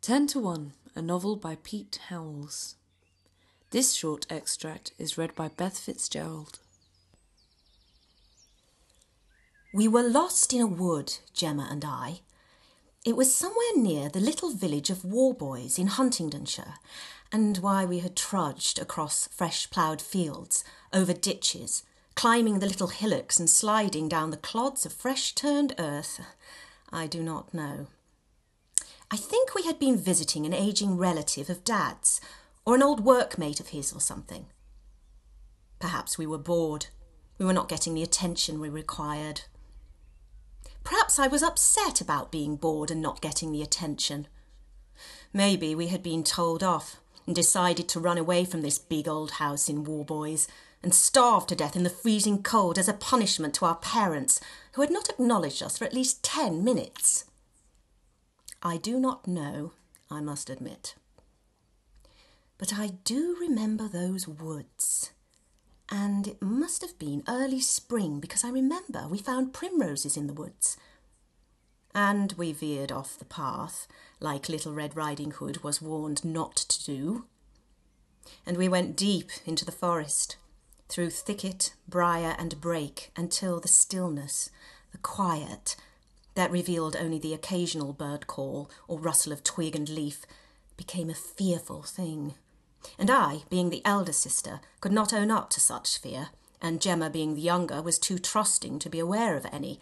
10 to 1, a novel by Pete Howells. This short extract is read by Beth Fitzgerald. We were lost in a wood, Gemma and I. It was somewhere near the little village of Warboys in Huntingdonshire, and why we had trudged across fresh-ploughed fields, over ditches, climbing the little hillocks and sliding down the clods of fresh-turned earth, I do not know. I think we had been visiting an ageing relative of Dad's, or an old workmate of his or something. Perhaps we were bored. We were not getting the attention we required. Perhaps I was upset about being bored and not getting the attention. Maybe we had been told off and decided to run away from this big old house in Warboys and starve to death in the freezing cold as a punishment to our parents, who had not acknowledged us for at least 10 minutes. I do not know, I must admit. But I do remember those woods. And it must have been early spring, because I remember we found primroses in the woods. And we veered off the path, like Little Red Riding Hood was warned not to do. And we went deep into the forest, through thicket, briar and brake, until the stillness, the quiet, that revealed only the occasional bird call or rustle of twig and leaf, became a fearful thing. And I, being the elder sister, could not own up to such fear, and Gemma, being the younger, was too trusting to be aware of any.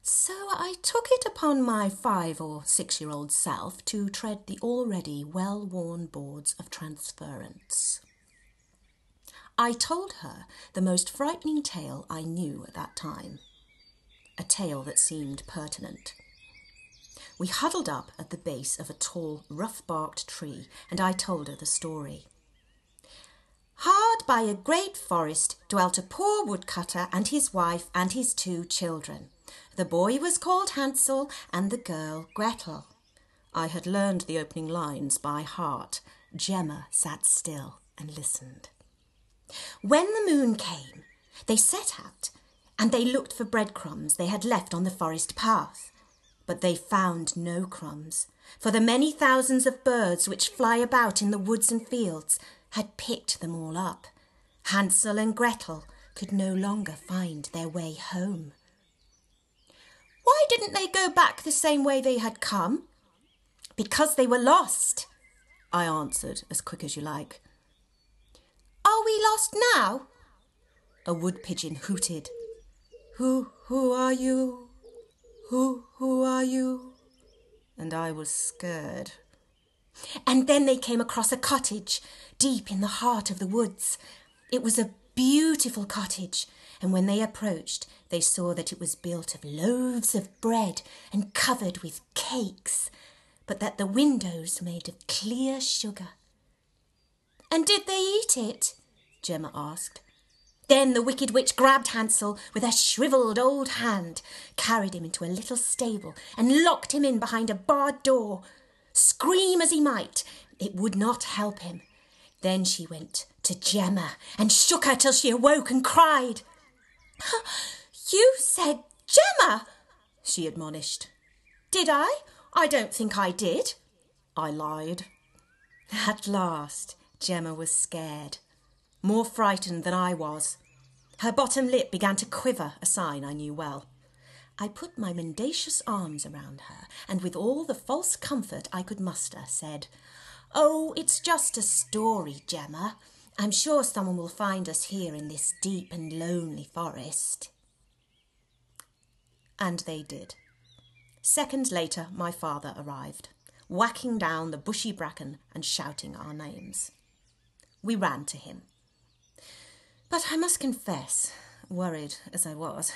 So I took it upon my 5 or 6-year-old self to tread the already well-worn boards of transference. I told her the most frightening tale I knew at that time, a tale that seemed pertinent. We huddled up at the base of a tall, rough-barked tree, and I told her the story. Hard by a great forest dwelt a poor woodcutter and his wife and his 2 children. The boy was called Hansel and the girl Gretel. I had learned the opening lines by heart. Gemma sat still and listened. When the moon came, they set out, and they looked for breadcrumbs they had left on the forest path. But they found no crumbs, for the many thousands of birds which fly about in the woods and fields had picked them all up. Hansel and Gretel could no longer find their way home. Why didn't they go back the same way they had come? Because they were lost, I answered as quick as you like. Are we lost now? A wood pigeon hooted. Who are you? Who are you? And I was scared. And then they came across a cottage deep in the heart of the woods. It was a beautiful cottage, and when they approached, they saw that it was built of loaves of bread and covered with cakes, but that the windows were made of clear sugar. And did they eat it? Gemma asked. Then the wicked witch grabbed Hansel with her shrivelled old hand, carried him into a little stable and locked him in behind a barred door. Scream as he might, it would not help him. Then she went to Gemma and shook her till she awoke and cried. You said Gemma, she admonished. Did I? I don't think I did. I lied. At last, Gemma was scared. More frightened than I was. Her bottom lip began to quiver, a sign I knew well. I put my mendacious arms around her, and with all the false comfort I could muster, said, Oh, it's just a story, Gemma. I'm sure someone will find us here in this deep and lonely forest. And they did. Seconds later, my father arrived, whacking down the bushy bracken and shouting our names. We ran to him. But I must confess, worried as I was,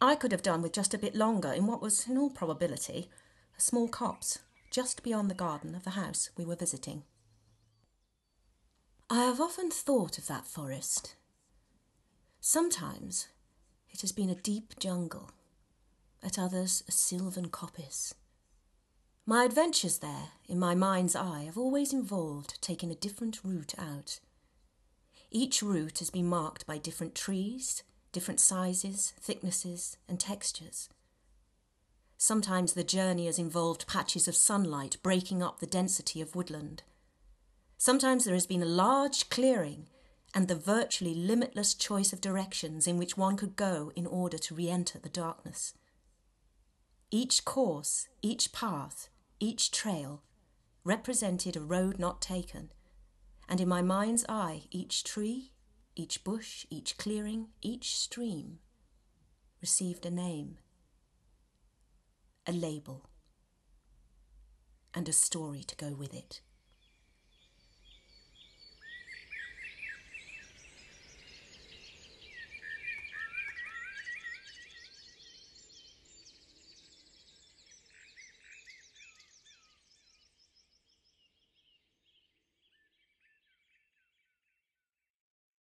I could have done with just a bit longer in what was, in all probability, a small copse just beyond the garden of the house we were visiting. I have often thought of that forest. Sometimes it has been a deep jungle, at others a sylvan coppice. My adventures there, in my mind's eye, have always involved taking a different route out. Each route has been marked by different trees, different sizes, thicknesses and textures. Sometimes the journey has involved patches of sunlight breaking up the density of woodland. Sometimes there has been a large clearing and the virtually limitless choice of directions in which one could go in order to re-enter the darkness. Each course, each path, each trail represented a road not taken, and in my mind's eye, each tree, each bush, each clearing, each stream received a name, a label, and a story to go with it.